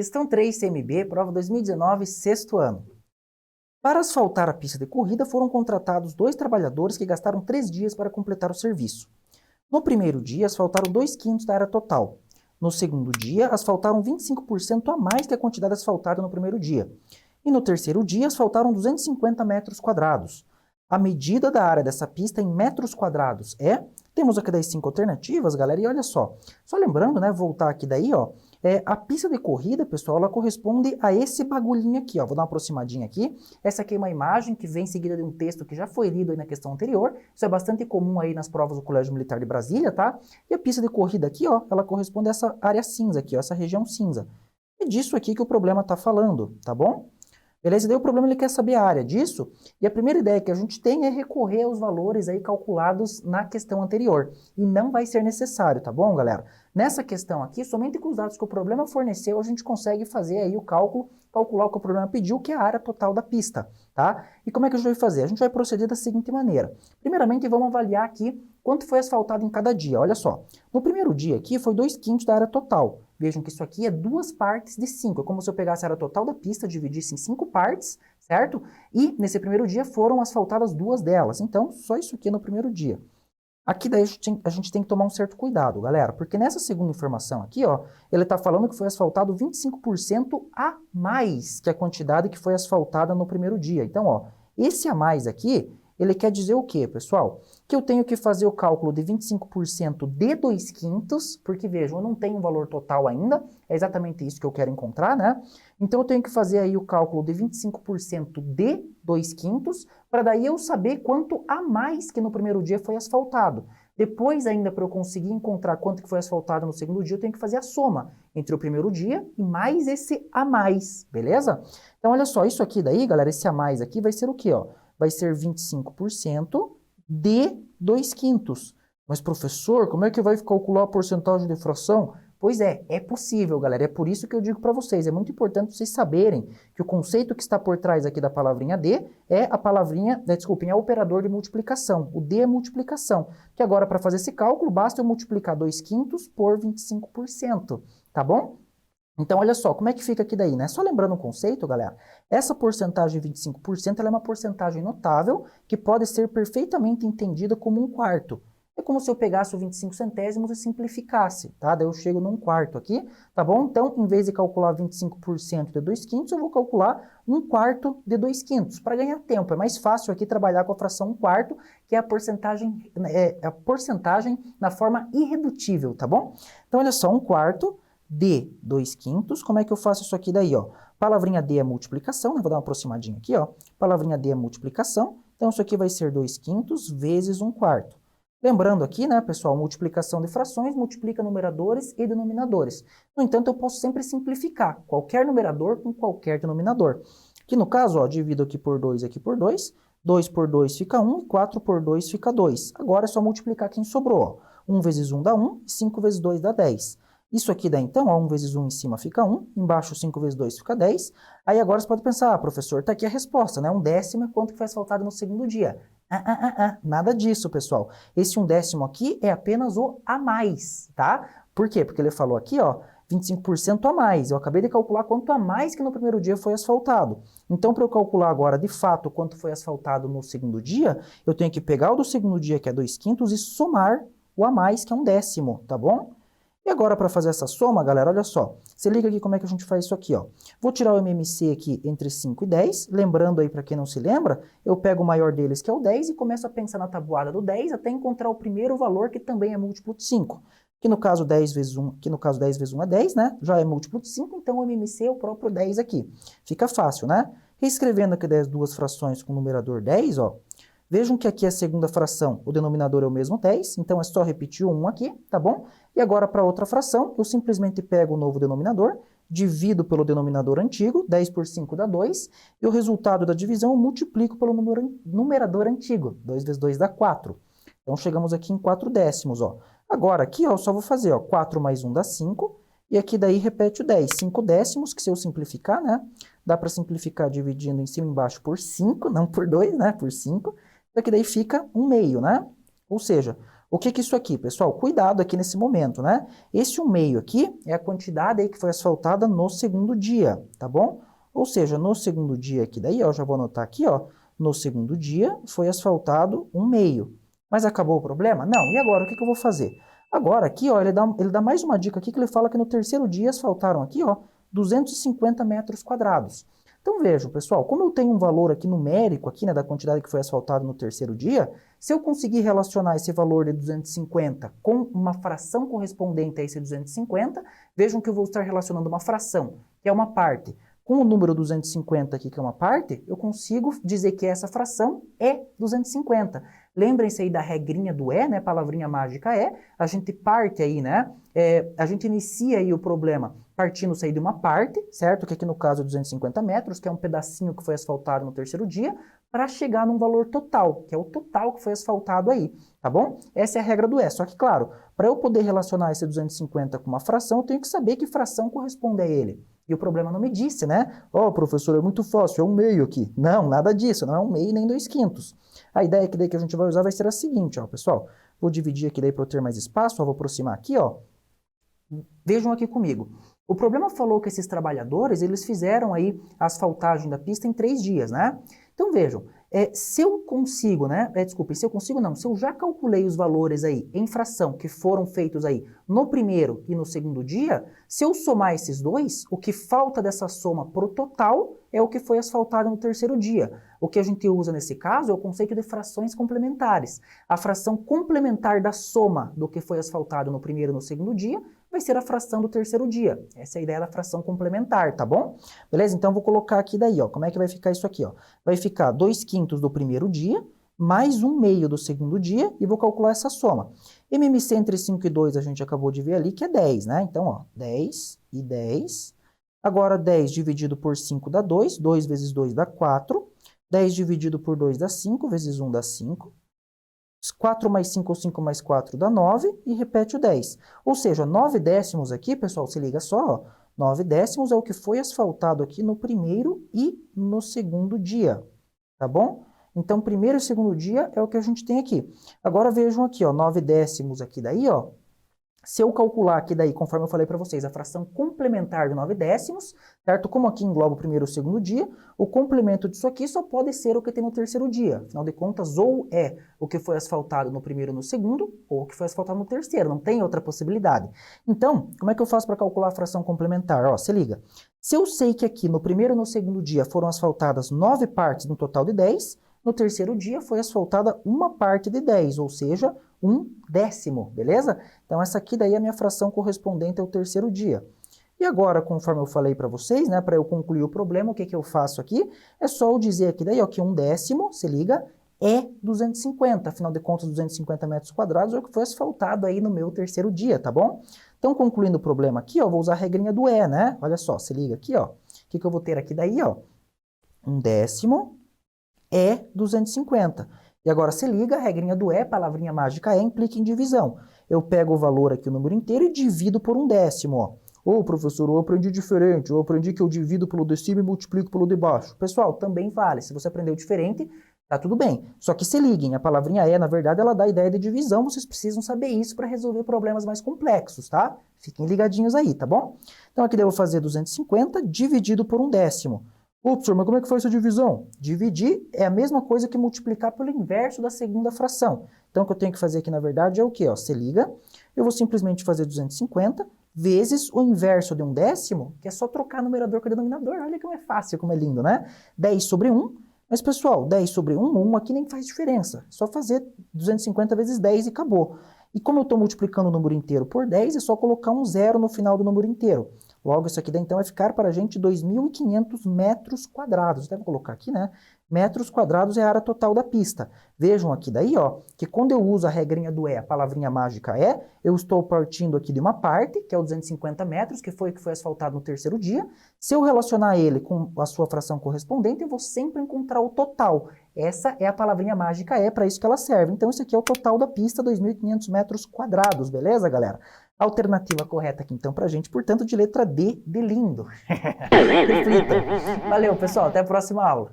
Questão 3, CMB, prova 2019, sexto ano. Para asfaltar a pista de corrida, foram contratados 2 trabalhadores que gastaram 3 dias para completar o serviço. No primeiro dia, asfaltaram 2/5 da área total. No segundo dia, asfaltaram 25% a mais que a quantidade asfaltada no primeiro dia. E no terceiro dia, asfaltaram 250 metros quadrados. A medida da área dessa pista em metros quadrados é... Temos aqui das 5 alternativas, galera, e olha só. Só lembrando, né, voltar aqui daí, ó, a pista de corrida, pessoal, ela corresponde a esse bagulhinho aqui, ó. Vou dar uma aproximadinha aqui. Essa aqui é uma imagem que vem seguida de um texto que já foi lido aí na questão anterior. Isso é bastante comum aí nas provas do Colégio Militar de Brasília, tá? E a pista de corrida aqui, ó, ela corresponde a essa área cinza aqui, ó, essa região cinza. É disso aqui que o problema tá falando, tá bom? Beleza? E daí o problema ele quer saber a área disso, e a primeira ideia que a gente tem é recorrer aos valores aí calculados na questão anterior, e não vai ser necessário, tá bom, galera? Nessa questão aqui, somente com os dados que o problema forneceu, a gente consegue fazer aí o cálculo, calcular o que o problema pediu, que é a área total da pista, tá? E como é que a gente vai fazer? A gente vai proceder da seguinte maneira. Primeiramente, vamos avaliar aqui quanto foi asfaltado em cada dia. Olha só, no primeiro dia aqui foi 2/5 da área total. Vejam que isso aqui é 2 partes de 5. É como se eu pegasse a área total da pista, dividisse em 5 partes, certo? E nesse primeiro dia foram asfaltadas 2 delas. Então, só isso aqui no primeiro dia. Aqui daí a gente tem que tomar um certo cuidado, galera, porque nessa segunda informação aqui, ó, ele está falando que foi asfaltado 25% a mais que a quantidade que foi asfaltada no primeiro dia. Então, ó, esse a mais aqui, ele quer dizer o quê, pessoal? Que eu tenho que fazer o cálculo de 25% de 2/5, porque vejam, eu não tenho um valor total ainda, é exatamente isso que eu quero encontrar, né? Então eu tenho que fazer aí o cálculo de 25% de 2/5, para daí eu saber quanto a mais que no primeiro dia foi asfaltado. Depois ainda, para eu conseguir encontrar quanto que foi asfaltado no segundo dia, eu tenho que fazer a soma entre o primeiro dia e mais esse a mais, beleza? Então olha só, isso aqui daí, galera, esse a mais aqui vai ser o quê, ó? Vai ser 25% de 2/5. Mas, professor, como é que vai calcular a porcentagem de fração? Pois é possível, galera. É por isso que eu digo para vocês, é muito importante vocês saberem que o conceito que está por trás aqui da palavrinha D é a palavrinha, desculpem, é o operador de multiplicação. O D é multiplicação. Que agora, para fazer esse cálculo, basta eu multiplicar 2/5 por 25%, tá bom? Então, olha só, como é que fica aqui daí, né? Só lembrando o conceito, galera, essa porcentagem de 25%, ela é uma porcentagem notável que pode ser perfeitamente entendida como 1/4. É como se eu pegasse o 25 centésimos e simplificasse, tá? Daí eu chego num quarto aqui, tá bom? Então, em vez de calcular 25% de 2/5, eu vou calcular 1/4 de 2/5, para ganhar tempo. É mais fácil aqui trabalhar com a fração 1/4, que é a porcentagem na forma irredutível, tá bom? Então, olha só, 1/4 de 2/5, como é que eu faço isso aqui daí, ó? Palavrinha D é multiplicação, né? Vou dar uma aproximadinha aqui, ó. Palavrinha D é multiplicação, então isso aqui vai ser 2/5 vezes 1/4. Lembrando aqui, né, pessoal, multiplicação de frações multiplica numeradores e denominadores. No entanto, eu posso sempre simplificar qualquer numerador com qualquer denominador. Aqui no caso, ó, divido aqui por 2, 2 por 2 fica 1, 4 por 2 fica 2. Agora é só multiplicar quem sobrou, ó. 1 vezes 1 dá 1, e 5 vezes 2 dá 10. Isso aqui dá então, ó, 1 vezes 1 em cima fica 1, embaixo 5 vezes 2 fica 10. Aí agora você pode pensar, professor, tá aqui a resposta, né? 1/10 é quanto que foi asfaltado no segundo dia. Nada disso, pessoal. Esse 1/10 aqui é apenas o a mais, tá? Por quê? Porque ele falou aqui, ó, 25% a mais. Eu acabei de calcular quanto a mais que no primeiro dia foi asfaltado. Então, para eu calcular agora, de fato, quanto foi asfaltado no segundo dia, eu tenho que pegar o do segundo dia, que é 2/5, e somar o a mais, que é 1/10, tá bom? E agora, para fazer essa soma, galera, olha só. Se liga aqui como é que a gente faz isso aqui, ó. Vou tirar o MMC aqui entre 5 e 10. Lembrando aí, para quem não se lembra, eu pego o maior deles, que é o 10, e começo a pensar na tabuada do 10 até encontrar o primeiro valor, que também é múltiplo de 5. Que no caso 10 vezes 1, que no caso 10 vezes 1 é 10, né? Já é múltiplo de 5, então o MMC é o próprio 10 aqui. Fica fácil, né? Reescrevendo aqui as duas frações com o numerador 10, ó. Vejam que aqui é a segunda fração, o denominador é o mesmo 10, então é só repetir o 1 aqui, tá bom? E agora para outra fração, eu simplesmente pego o novo denominador, divido pelo denominador antigo, 10 por 5 dá 2, e o resultado da divisão eu multiplico pelo numerador antigo, 2 vezes 2 dá 4. Então chegamos aqui em 4/10, ó. Agora aqui, ó, eu só vou fazer, ó, 4 mais 1 dá 5, e aqui daí repete o 10, 5/10, que se eu simplificar, né, dá para simplificar dividindo em cima e embaixo por 5, não por 2, né, por 5, daqui daí fica 1/2, né? Ou seja, O que que é isso aqui, pessoal? Cuidado aqui nesse momento, né? Esse 1/2 aqui é a quantidade aí que foi asfaltada no segundo dia, tá bom? Ou seja, no segundo dia aqui, daí, ó, já vou anotar aqui, ó, no segundo dia foi asfaltado 1/2. Mas acabou o problema? Não. E agora, o que que eu vou fazer? Agora aqui, ó, ele dá mais uma dica aqui que ele fala que no terceiro dia asfaltaram aqui, ó, 250 metros quadrados. Então vejam, pessoal, como eu tenho um valor aqui numérico aqui, né, da quantidade que foi asfaltada no terceiro dia, se eu conseguir relacionar esse valor de 250 com uma fração correspondente a esse 250, vejam que eu vou estar relacionando uma fração, que é uma parte, com o número 250 aqui, que é uma parte, eu consigo dizer que essa fração é 250. Lembrem-se aí da regrinha do é, né? Palavrinha mágica é. A gente parte aí, né? A gente inicia aí o problema partindo aí de uma parte, certo? Que aqui no caso é 250 metros, que é um pedacinho que foi asfaltado no terceiro dia, para chegar num valor total, que é o total que foi asfaltado aí, tá bom? Essa é a regra do é. Só que, claro, para eu poder relacionar esse 250 com uma fração, eu tenho que saber que fração corresponde a ele. E o problema não me disse, né? Ó, professor, é muito fácil, é 1/2 aqui. Não, nada disso, não é 1/2 nem 2/5. A ideia que daí que a gente vai usar vai ser a seguinte, ó, pessoal. Vou dividir aqui daí para eu ter mais espaço, ó, vou aproximar aqui, ó. Vejam aqui comigo. O problema falou que esses trabalhadores, eles fizeram aí a asfaltagem da pista em 3 dias, né? Então vejam, se eu consigo, né? Desculpe, se eu consigo não, se eu já calculei os valores aí em fração que foram feitos aí no primeiro e no segundo dia, se eu somar esses dois, o que falta dessa soma pro total é o que foi asfaltado no terceiro dia. O que a gente usa nesse caso é o conceito de frações complementares. A fração complementar da soma do que foi asfaltado no primeiro e no segundo dia vai ser a fração do terceiro dia. Essa é a ideia da fração complementar, tá bom? Beleza? Então, eu vou colocar aqui daí, ó. Como é que vai ficar isso aqui, ó? Vai ficar 2/5 do primeiro dia, mais 1/2 do segundo dia, e vou calcular essa soma. MMC entre 5 e 2 a gente acabou de ver ali, que é 10, né? Então, ó, 10 e 10. Agora, 10 dividido por 5 dá 2. 2 vezes 2 dá 4. 10 dividido por 2 dá 5, vezes 1 dá 5. 4 mais 5 ou 5 mais 4 dá 9 e repete o 10. Ou seja, 9 décimos aqui, pessoal, se liga só, ó, 9 décimos é o que foi asfaltado aqui no primeiro e no segundo dia, tá bom? Então, primeiro e segundo dia é o que a gente tem aqui. Agora vejam aqui, ó, 9 décimos aqui daí, ó. Se eu calcular aqui daí, conforme eu falei para vocês, a fração complementar de 9 décimos, certo? Como aqui engloba o primeiro e o segundo dia, o complemento disso aqui só pode ser o que tem no terceiro dia. Afinal de contas, ou é o que foi asfaltado no primeiro e no segundo, ou o que foi asfaltado no terceiro. Não tem outra possibilidade. Então, como é que eu faço para calcular a fração complementar? Ó, se liga. Se eu sei que aqui no primeiro e no segundo dia foram asfaltadas 9 partes no total de 10, no terceiro dia foi asfaltada uma parte de 10, ou seja, 1/10, beleza? Então essa aqui daí é a minha fração correspondente ao terceiro dia. E agora, conforme eu falei para vocês, né, para eu concluir o problema, o que que eu faço aqui? É só eu dizer aqui daí, ó, que 1/10, se liga, é 250. Afinal de contas, 250 metros quadrados é o que foi asfaltado aí no meu terceiro dia, tá bom? Então, concluindo o problema aqui, ó, vou usar a regrinha do é, né? Olha só, se liga aqui, ó. O que que eu vou ter aqui daí, ó? 1/10 é 250. E agora se liga, a regrinha do é, palavrinha mágica é, implica em divisão. Eu pego o valor aqui, o número inteiro, e divido por 1/10, ó. Ô, professor, eu aprendi diferente, eu aprendi que eu divido pelo de cima e multiplico pelo de baixo. Pessoal, também vale. Se você aprendeu diferente, tá tudo bem. Só que se liguem, a palavrinha é, na verdade, ela dá a ideia de divisão, vocês precisam saber isso para resolver problemas mais complexos, tá? Fiquem ligadinhos aí, tá bom? Então aqui eu vou fazer 250 dividido por 1/10. Ô, professor, mas como é que faz essa divisão? Dividir é a mesma coisa que multiplicar pelo inverso da segunda fração. Então, o que eu tenho que fazer aqui, na verdade, é o quê? Ó, se liga, eu vou simplesmente fazer 250 vezes o inverso de 1/10, que é só trocar numerador com denominador. Olha como é fácil, como é lindo, né? 10 sobre 1. Mas, pessoal, 10 sobre 1, 1 aqui nem faz diferença. É só fazer 250 vezes 10 e acabou. E como eu estou multiplicando o número inteiro por 10, é só colocar um zero no final do número inteiro. Logo, isso aqui daí, então vai ficar para a gente 2.500 metros quadrados. Deve colocar aqui, né? Metros quadrados é a área total da pista. Vejam aqui daí, ó, que quando eu uso a regrinha do é, a palavrinha mágica é, eu estou partindo aqui de uma parte, que é o 250 metros, que foi asfaltado no terceiro dia. Se eu relacionar ele com a sua fração correspondente, eu vou sempre encontrar o total. Essa é a palavrinha mágica é, para isso que ela serve. Então, esse aqui é o total da pista, 2.500 metros quadrados, beleza, galera? Alternativa correta aqui, então, pra gente, portanto, de letra D de lindo. Reflita. Valeu, pessoal, até a próxima aula.